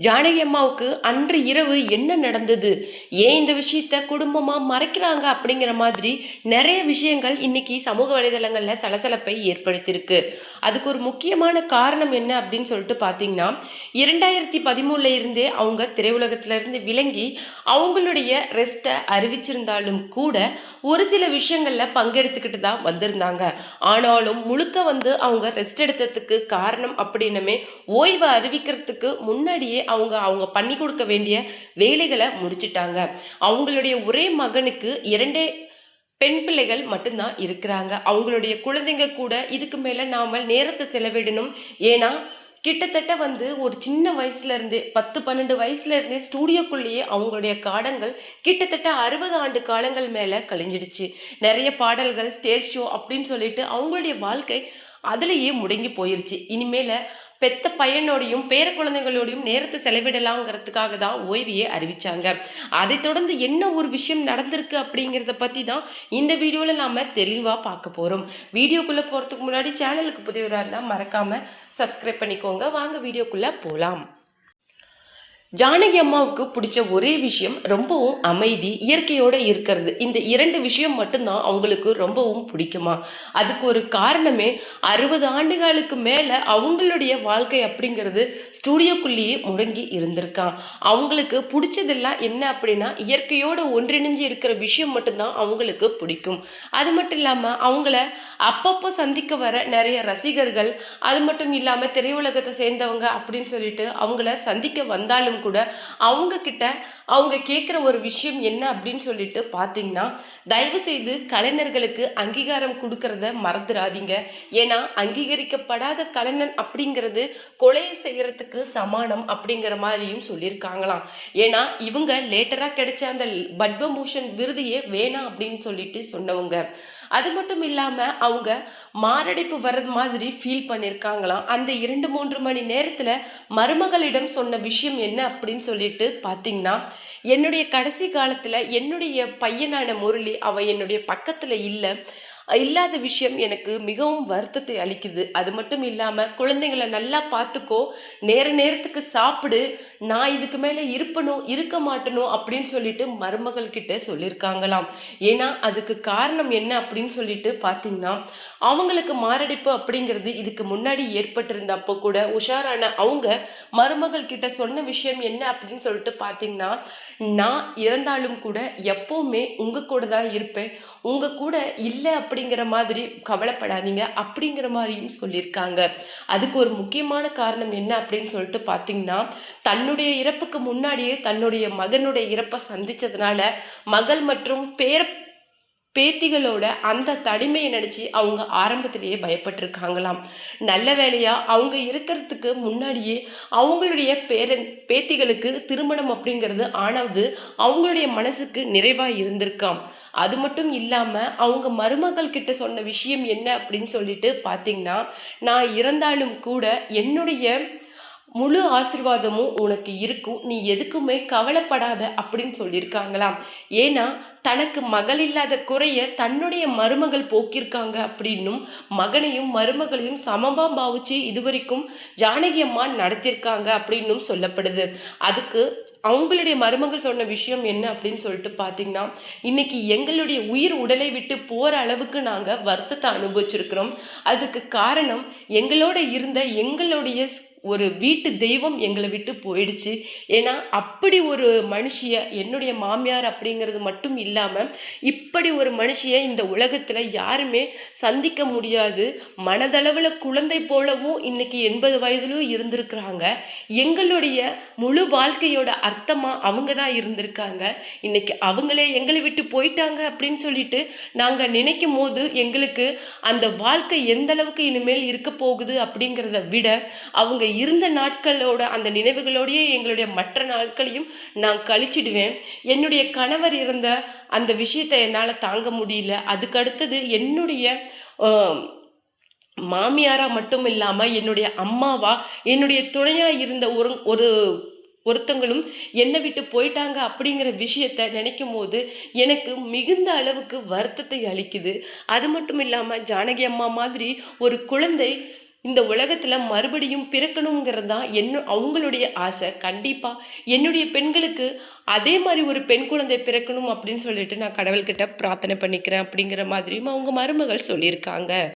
ஜானகி அம்மாவுக்கு அன்று இரவு என்ன நடந்தது, ஏன் இந்த விஷயத்த குடும்பமா மறைக்கிறாங்க அப்படிங்கிற மாதிரி நிறைய விஷயங்கள் இன்னைக்கு சமூக வலைதளங்கள்ல சலசலப்பை ஏற்படுத்தியிருக்கு. அதுக்கு ஒரு முக்கியமான காரணம் என்ன அப்படின்னு சொல்லிட்டு பார்த்தீங்கன்னா, 2013 இருந்தே அவங்க திரையுலகத்துல இருந்து விலகி அவங்களுடைய ரெஸ்ட்டை அறிவிச்சிருந்தாலும் கூட ஒரு சில விஷயங்கள்ல பங்கெடுத்துக்கிட்டு தான் வந்திருந்தாங்க. ஆனாலும் முழுக்க அவங்க ரெஸ்ட் எடுத்ததுக்கு காரணம் அப்படின்னுமே ஓய்வை அறிவிக்கிறதுக்கு முன்னாடியே அவங்க அவங்க பண்ணி கொடுக்க வேண்டிய வேலைகளை முடிச்சிட்டாங்க. அவங்களுடைய ஒரே மகனுக்கு 2 பெண் பிள்ளைகள் மட்டும்தான் இருக்கிறாங்க. அவங்களுடைய குழந்தைங்க கூட இதுக்கு மேல நாம நேரத்தை செலவிடணும். ஏன்னா கிட்டத்தட்ட ஒரு சின்ன வயசுல இருந்தே 10-12 வயசுல இருந்தே ஸ்டூடியோக்குள்ளேயே அவங்களுடைய காலங்கள் கிட்டத்தட்ட 60 ஆண்டு காலங்கள் மேல கழிஞ்சிடுச்சு. நிறைய பாடல்கள், ஸ்டேஜ் ஷோ அப்படின்னு சொல்லிட்டு அவங்களுடைய வாழ்க்கை அதுலேயே முடங்கி போயிருச்சு. இனிமேல பெத்த பையனோடையும் பேர குழந்தைகளோடையும் நேரத்தை செலவிடலாங்கிறதுக்காக தான் ஓய்வையே அறிவிச்சாங்க. அதை தொடர்ந்து என்ன ஒரு விஷயம் நடந்திருக்கு அப்படிங்கிறத பற்றி தான் இந்த வீடியோவில் நாம் தெளிவாக பார்க்க போகிறோம். வீடியோக்குள்ளே போகிறதுக்கு முன்னாடி சேனலுக்கு புதியவராக இருந்தால் மறக்காமல் சப்ஸ்கிரைப் பண்ணிக்கோங்க. வாங்க வீடியோக்குள்ளே போகலாம். ஜானகி அம்மாவுக்கு பிடிச்ச ஒரே விஷயம் ரொம்பவும் அமைதி, இயற்கையோடு இருக்கிறது. இந்த 2 விஷயம் மட்டும்தான் அவங்களுக்கு ரொம்பவும் பிடிக்குமா. அதுக்கு ஒரு காரணமே 60 ஆண்டுகளுக்கு மேலே அவங்களுடைய வாழ்க்கை அப்படிங்கிறது ஸ்டூடியோக்குள்ளேயே முடங்கி இருந்திருக்கான். அவங்களுக்கு பிடிச்சதெல்லாம் என்ன அப்படின்னா இயற்கையோடு ஒன்றிணைஞ்சு இருக்கிற விஷயம் மட்டும்தான் அவங்களுக்கு பிடிக்கும். அது மட்டும் இல்லாமல் அவங்கள அப்பப்போ சந்திக்க வர நிறைய ரசிகர்கள், அது மட்டும் இல்லாமல் திரையுலகத்தை சேர்ந்தவங்க அப்படின்னு சொல்லிட்டு அவங்கள சந்திக்க வந்தாலும் கூட அவங்க கிட்ட அவங்க கேட்குற ஒரு விஷயம் என்ன அப்படின்னு சொல்லிட்டு பார்த்தீங்கன்னா, தயவு செய்து கலைஞர்களுக்கு அங்கீகாரம் கொடுக்கறத மறந்துடாதீங்க. ஏன்னா அங்கீகரிக்கப்படாத கலைஞன் அப்படிங்கிறது கொலை செய்யறதுக்கு சமானம் அப்படிங்கிற மாதிரியும் சொல்லியிருக்காங்களாம். ஏன்னா இவங்க லேட்டராக கிடைச்ச அந்த பத்மபூஷன் விருதையே வேணாம் அப்படின்னு சொல்லிட்டு சொன்னவங்க. அது மட்டும் இல்லாமல் அவங்க மாரடைப்பு வர்றது மாதிரி ஃபீல் பண்ணியிருக்காங்களாம். அந்த 2-3 மணி நேரத்தில் மருமகளிடம் சொன்ன விஷயம் என்ன அப்படின்னு சொல்லிட்டு பார்த்தீங்கன்னா, என்னுடைய கடைசி காலத்தில் என்னுடைய பையனான முரளி அவ என்னுடைய பக்கத்தில் இல்லாத விஷயம் எனக்கு மிகவும் வருத்தத்தை அளிக்குது. அது மட்டும் இல்லாமல் குழந்தைங்களை நல்லா பார்த்துக்கோ, நேரத்துக்கு சாப்பிடு, நான் இதுக்கு மேலே இருக்க மாட்டனோ அப்படின்னு சொல்லிட்டு மருமகள் கிட்ட சொல்லியிருக்காங்களாம். ஏன்னா அதுக்கு காரணம் என்ன அப்படின்னு சொல்லிட்டு பார்த்தீங்கன்னா, அவங்களுக்கு மாரடைப்பு அப்படிங்கிறது இதுக்கு முன்னாடி ஏற்பட்டிருந்தப்போ கூட உஷாரான அவங்க மருமகள் கிட்ட சொன்ன விஷயம் என்ன அப்படின்னு சொல்லிட்டு பார்த்தீங்கன்னா, நான் இறந்தாலும் கூட எப்பவுமே உங்க கூட தான் இருப்பேன், உங்க கூட இல்லை அப்படிங்கிற மாதிரி கவலைப்படாதீங்க அப்படிங்கிற மாதிரியும் சொல்லியிருக்காங்க. அதுக்கு ஒரு முக்கியமான காரணம் என்ன அப்படின்னு சொல்லிட்டு பார்த்தீங்கன்னா, தன்னுடைய இறப்புக்கு முன்னாடியே தன்னுடைய மகனுடைய இறப்பை சந்திச்சதுனால மகள் மற்றும் பேத்திகளோட அந்த தனிமையை நினச்சி அவங்க ஆரம்பத்திலேயே பயப்பட்டிருக்காங்களாம். நல்ல வேலையா அவங்க இருக்கிறதுக்கு முன்னாடியே அவங்களுடைய பேத்திகளுக்கு திருமணம் அப்படிங்கிறது ஆனது அவங்களுடைய மனசுக்கு நிறைவாக இருந்திருக்காம். அது மட்டும் இல்லாமல் அவங்க மருமகள் கிட்ட சொன்ன விஷயம் என்ன அப்படின்னு சொல்லிட்டு பார்த்தீங்கன்னா, நான் இறந்தாலும் கூட என்னுடைய முழு ஆசிர்வாதமும் உனக்கு இருக்கும், நீ எதுக்குமே கவலைப்படாத அப்படின்னு சொல்லியிருக்காங்களாம். ஏன்னா தனக்கு மகள் இல்லாத குறைய தன்னுடைய மருமகள் போக்கியிருக்காங்க அப்படின்னும், மகனையும் மருமகளையும் சமமா பாவிச்சு இதுவரைக்கும் ஜானகி அம்மா நடத்தியிருக்காங்க அப்படின்னும் சொல்லப்படுது. அதுக்கு அவங்களுடைய மருமகள் சொன்ன விஷயம் என்ன அப்படின்னு சொல்லிட்டு பார்த்தீங்கன்னா, இன்னைக்கு எங்களுடைய உயிர் உடலை விட்டு போகிற அளவுக்கு நாங்கள் வருத்தத்தை அனுபவிச்சிருக்கிறோம். அதுக்கு காரணம் எங்களோட இருந்த எங்களுடைய ஒரு வீட்டு தெய்வம் எங்களை விட்டு போயிடுச்சு. ஏன்னா அப்படி ஒரு மனுஷிய என்னுடைய மாமியார் அப்படிங்கிறது மட்டும் இல்லாமல் இப்படி ஒரு மனுஷிய இந்த உலகத்தில் யாருமே சந்திக்க முடியாது. மனதளவில் குழந்தை போலவும் இன்னைக்கு 80 வயதிலும் இருந்திருக்கிறாங்க. எங்களுடைய முழு வாழ்க்கையோட அர்த்தமாக அவங்க தான் இருந்திருக்காங்க. இன்னைக்கு அவங்களே எங்களை விட்டு போயிட்டாங்க அப்படின்னு சொல்லிட்டு நாங்கள் நினைக்கும் போது எங்களுக்கு அந்த வாழ்க்கை எந்த அளவுக்கு இனிமேல் இருக்க போகுது அப்படிங்கிறத விட அவங்க இருந்த நாட்களோட அந்த நினைவுகளோடையே எங்களுடைய மற்ற நாட்களையும் நான் கழிச்சிடுவேன். என்னுடைய கணவர் இருந்த அந்த விஷயத்தை என்னால் தாங்க முடியல. அதுக்கு அடுத்தது என்னுடைய மாமியாரா மட்டும் இல்லாமல் என்னுடைய அம்மாவா என்னுடைய துணையாக இருந்த ஒருத்தங்களும் என்னை விட்டு போயிட்டாங்க அப்படிங்கிற விஷயத்த நினைக்கும் போது எனக்கு மிகுந்த அளவுக்கு வருத்தத்தை அளிக்குது. அது மட்டும் இல்லாமல் ஜானகி அம்மா மாதிரி ஒரு குழந்தை இந்த உலகத்துல மறுபடியும் பிறக்கணுங்கிறது தான் அவங்களுடைய ஆசை. கண்டிப்பா என்னுடைய பெண்களுக்கு அதே மாரி ஒரு பெண் குழந்தை பிறக்கணும் அப்படின்னு சொல்லிட்டு நான் கடவுள்கிட்ட பிரார்த்தனை பண்ணிக்கிறேன் அப்படிங்கிற மாதிரியும் அவங்க மருமகள் சொல்லியிருக்காங்க.